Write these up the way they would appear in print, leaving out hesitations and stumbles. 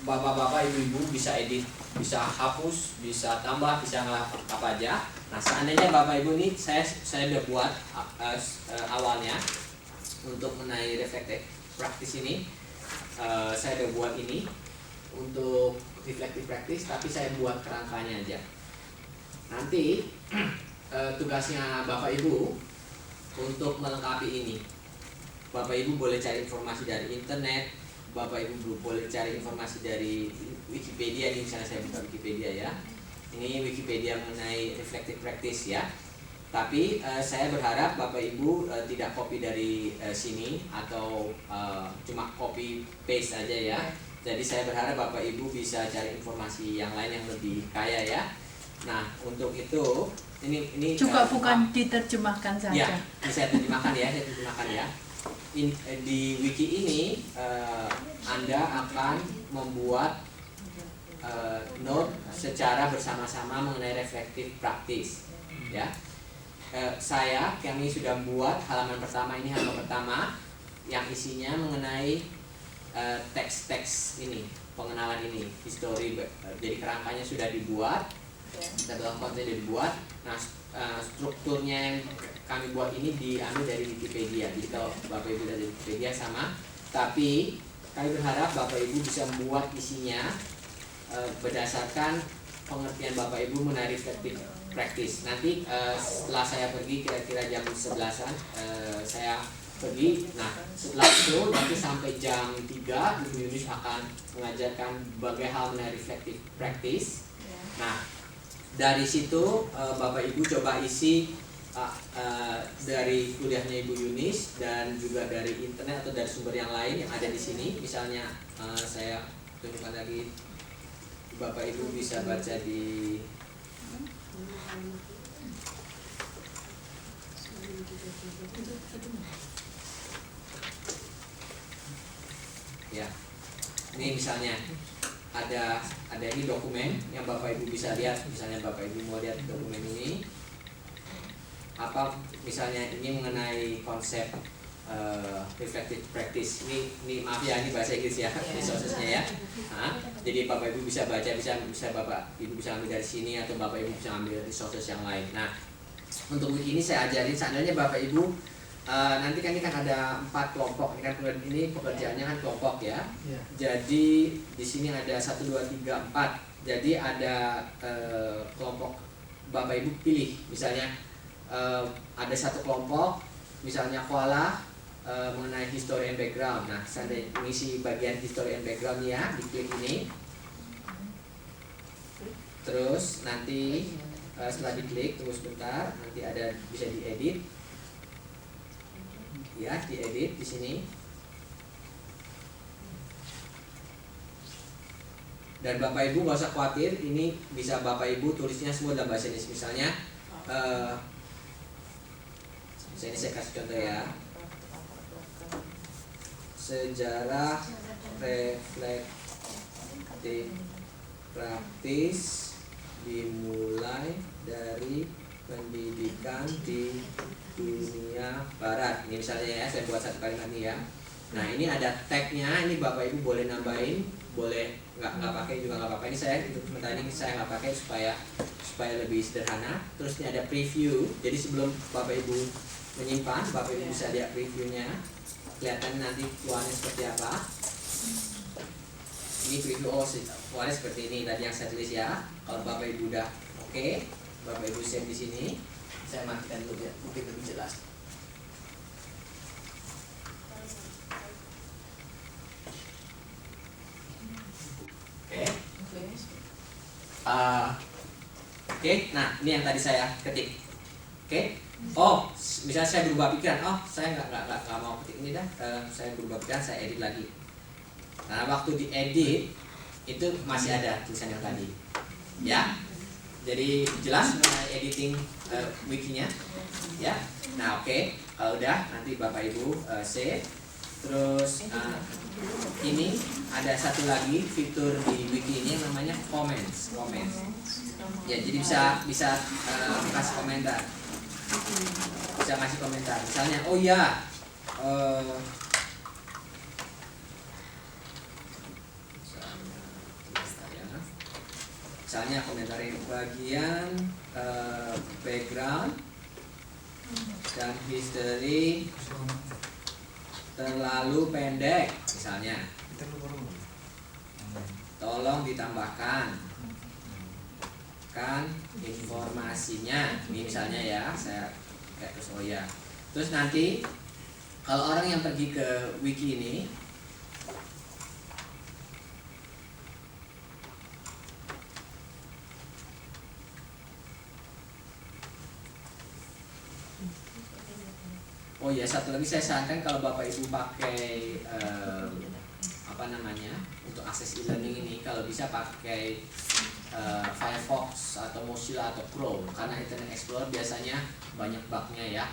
Bapak-bapak, ibu-ibu bisa edit, bisa hapus, bisa tambah, bisa apa aja. Nah, seandainya bapak ibu ini saya udah buat awalnya untuk mengenai reflective practice ini, saya udah buat ini untuk reflective practice, tapi saya buat kerangkanya aja. Nanti tugasnya bapak ibu untuk melengkapi ini. Bapak ibu boleh cari informasi dari internet, bapak ibu boleh cari informasi dari Wikipedia. Ini misalnya saya buka Wikipedia ya. Ini Wikipedia mengenai reflective practice ya. Tapi saya berharap bapak ibu tidak copy dari sini atau cuma copy paste aja ya. Jadi saya berharap bapak ibu bisa cari informasi yang lain yang lebih kaya ya. Nah, untuk itu ini juga bukan diterjemahkan saja. Ya, saya terjemahkan ya, di wiki ini Anda akan membuat note secara bersama-sama mengenai reflective practice ya. Kami sudah buat halaman pertama, ini halaman pertama yang isinya mengenai teks-teks ini, pengenalan ini, history. Jadi kerangkanya sudah dibuat, tabel konten sudah dibuat. Nah, strukturnya yang kami buat ini diambil dari Wikipedia. Jadi kalau bapak ibu dari Wikipedia sama, tapi kami berharap bapak ibu bisa membuat isinya berdasarkan pengertian bapak ibu mengenai reflective practice. Nanti setelah saya pergi kira-kira jam 11-an saya pergi. Nah, setelah itu nanti sampai jam 3 Ibu Yunus akan mengajarkan berbagai hal mengenai reflective practice. Nah, dari situ bapak ibu coba isi dari kuliahnya Ibu Yunis dan juga dari internet atau dari sumber yang lain yang ada di sini. Misalnya saya tunjukkan lagi, bapak ibu bisa baca di ya. Ini misalnya ada ini dokumen yang bapak ibu bisa lihat. Misalnya bapak ibu mau lihat dokumen ini apa, misalnya ini mengenai konsep reflective practice. Ini maaf ya, ini bahasa Inggris ya, resourcesnya ya. Nah, jadi bapak ibu bisa baca, bisa bapak ibu bisa ambil dari sini atau bapak ibu bisa ambil resources yang lain. Nah, untuk wiki ini saya ajarin, seandainya bapak ibu nanti kan ini kan ada 4 kelompok. Ini pekerjaannya kan kelompok ya. Jadi di sini ada 1, 2, 3, 4. Jadi ada kelompok bapak ibu pilih. Misalnya ada satu kelompok misalnya koala mengenai history and background. Nah, saya mengisi bagian history and background ya, diklik ini. Terus nanti setelah diklik, tunggu sebentar, nanti ada bisa diedit. Ya, diedit di sini. Dan bapak ibu nggak usah khawatir, ini bisa bapak ibu tulisnya semua dalam bahasa Inggris. Misalnya ini saya kasih contoh ya, sejarah reflective practice dimulai dari pendidikan di dunia barat. Ini misalnya ya, saya buat satu kalimat ini ya. Nah, ini ada tagnya, ini bapak ibu boleh nambahin, boleh nggak pakai juga nggak apa-apa. Ini saya untuk sementara ini saya nggak pakai supaya lebih sederhana. Terus ini ada preview, jadi sebelum bapak ibu menyimpan, bapak ibu bisa lihat previewnya, kelihatan nanti keluarnya seperti apa. Ini preview, keluarnya seperti ini tadi yang saya tulis ya. Kalau bapak ibu udah oke, bapak ibu save di sini. Saya matikan dulu ya, mungkin lebih jelas. Oke, nah ini yang tadi saya ketik. Oke. Oh, misalnya saya berubah pikiran, saya nggak mau ketik ini dah, saya berubah pikiran, saya edit lagi. Nah, waktu diedit itu masih ada tulisan yang tadi, ya. Jadi jelas mengenai editing wikinya, ya. Nah, oke. Kalau udah, nanti bapak ibu save. Terus ini ada satu lagi fitur di wiki ini yang namanya comments. Ya, jadi bisa kasih komentar. Bisa kasih komentar. Misalnya, oh ya, Misalnya komentarin bagian background dan history terlalu pendek misalnya. Tolong ditambahkan informasinya. Ini misalnya ya, saya kayak terus oh ya. Terus nanti kalau orang yang pergi ke wiki ini oh ya, satu lagi saya sarankan kalau Bapak Ibu pakai apa namanya untuk akses e-learning ini, kalau bisa pakai Firefox atau Mozilla atau Chrome, karena Internet Explorer biasanya banyak bugnya ya.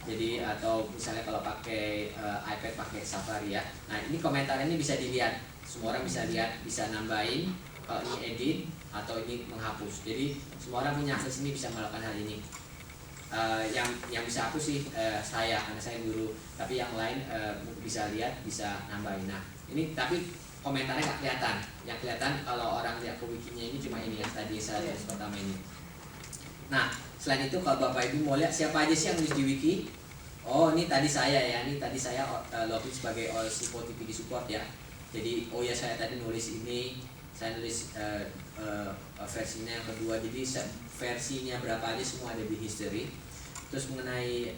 Jadi atau misalnya kalau pakai iPad pakai Safari ya. Nah ini komentar ini bisa dilihat, semua orang bisa lihat, bisa nambahin kalau ini edit atau ini menghapus. Jadi semua orang punya akses ini, bisa melakukan hal ini. Yang bisa hapus sih saya, karena saya guru, tapi yang lain bisa lihat, bisa nambahin. Nah ini tapi komentarnya nggak kelihatan, yang kelihatan kalau orang lihat ke wikinya ini cuma ini yang tadi saya tulis pertama ini. Nah selain itu kalau Bapak Ibu mau lihat siapa aja sih yang nulis di wiki, oh ini tadi saya ya, ini tadi saya login sebagai OLC TV di support ya. Jadi oh ya saya tadi nulis ini, saya nulis versinya yang kedua, jadi versinya berapa aja semua ada di history. Terus mengenai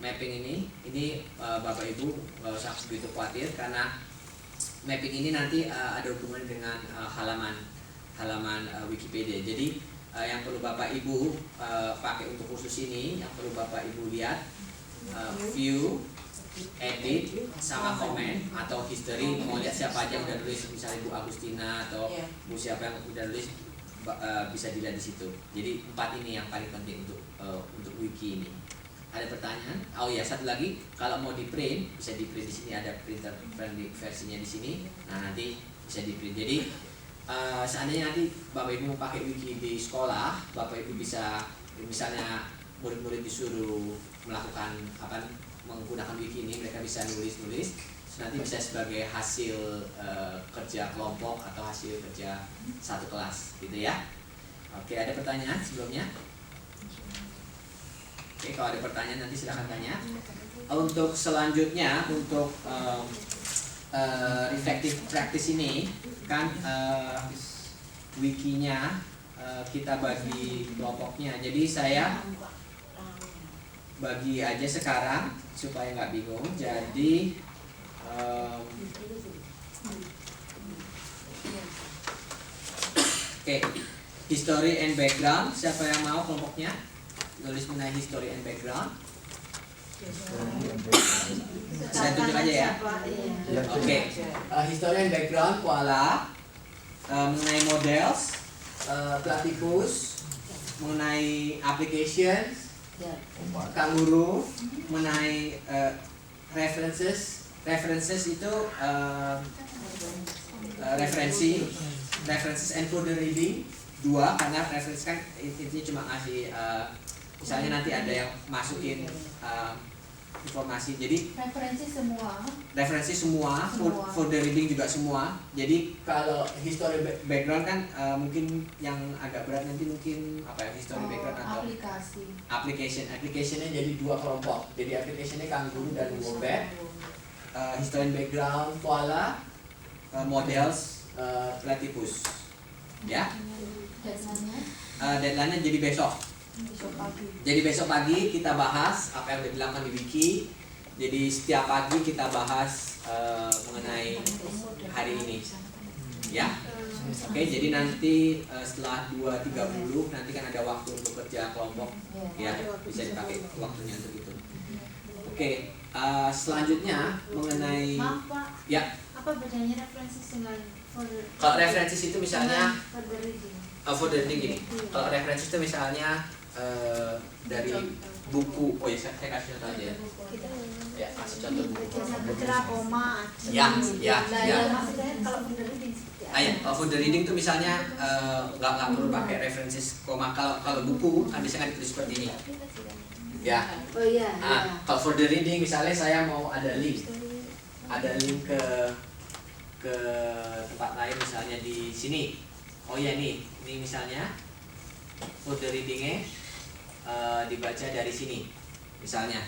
mapping ini Bapak Ibu nggak usah begitu khawatir, karena mapping ini nanti ada hubungan dengan halaman Wikipedia. Jadi yang perlu Bapak Ibu pakai untuk khusus ini, yang perlu Bapak Ibu lihat view, edit, sama komen atau history. Mau lihat siapa aja yang udah nulis, misalnya Bu Agustina atau Bu siapa yang udah nulis, bisa dilihat di situ. Jadi 4 ini yang paling penting untuk wiki ini. Ada pertanyaan? Oh ya, satu lagi, kalau mau di print bisa di print di sini, ada printer friendly versinya di sini. Nah nanti bisa di print. Jadi seandainya nanti Bapak Ibu mau pakai wiki di sekolah, Bapak Ibu bisa, misalnya murid-murid disuruh melakukan menggunakan wiki ini, mereka bisa nulis, nanti bisa sebagai hasil kerja kelompok atau hasil kerja satu kelas, gitu ya. Oke, ada pertanyaan sebelumnya? Oke, kalau ada pertanyaan nanti silahkan tanya. Untuk selanjutnya, untuk reflective practice ini kan wikinya kita bagi kelompoknya. Jadi saya bagi aja sekarang supaya nggak bingung. Jadi oke, history and background. Siapa yang mau kelompoknya nulis mengenai history and background? Saya tunjuk aja ya. Oke, history and background koala, mengenai models, platypus, mengenai applications, kanguru, mengenai references itu references and further reading 2, karena references kan intinya cuma ngasih misalnya nanti ada yang masukin informasi, jadi referensi semua. Further reading juga semua. Jadi kalau history background kan mungkin yang agak berat nanti, mungkin history background atau applicationnya jadi 2 kelompok. Jadi applicationnya kanguru dan wombat, history background koala, models platypus ya. Deadline-nya jadi besok. Jadi besok pagi kita bahas apa yang udah dilakukan di wiki. Jadi setiap pagi kita bahas mengenai hari ini ya. Oke, jadi nanti setelah 2.30 nanti kan ada waktu untuk kerja kelompok ya, bisa dipakai waktunya untuk itu. Oke, selanjutnya mengenai ya, apa bedanya referensi dengan kalau referensi itu misalnya further reading gini. Kalau referensi itu misalnya dari buku, oh ya saya kasih contoh aja ya, kasih contoh buku ya. Kalau further reading itu misalnya nggak perlu pakai referensi koma. Kalau buku kan biasanya ditulis seperti ini ya. Kalau further reading misalnya saya mau ada link ke tempat lain, misalnya di sini oh ya nih, ini misalnya folder readingnya dibaca dari sini, misalnya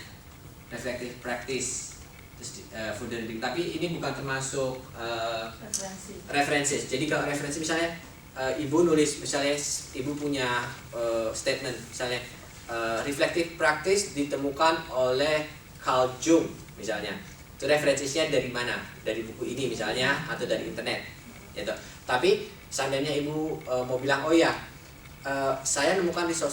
reflective practice, terus folder reading. Tapi ini bukan termasuk referensi. Jadi kalau referensi misalnya ibu nulis, misalnya ibu punya statement, misalnya reflective practice ditemukan oleh Carl Jung misalnya. Itu referensinya dari mana? Dari buku ini misalnya atau dari internet. Gitu. Tapi seandainya ibu mau bilang oh ya saya nemukan di sosial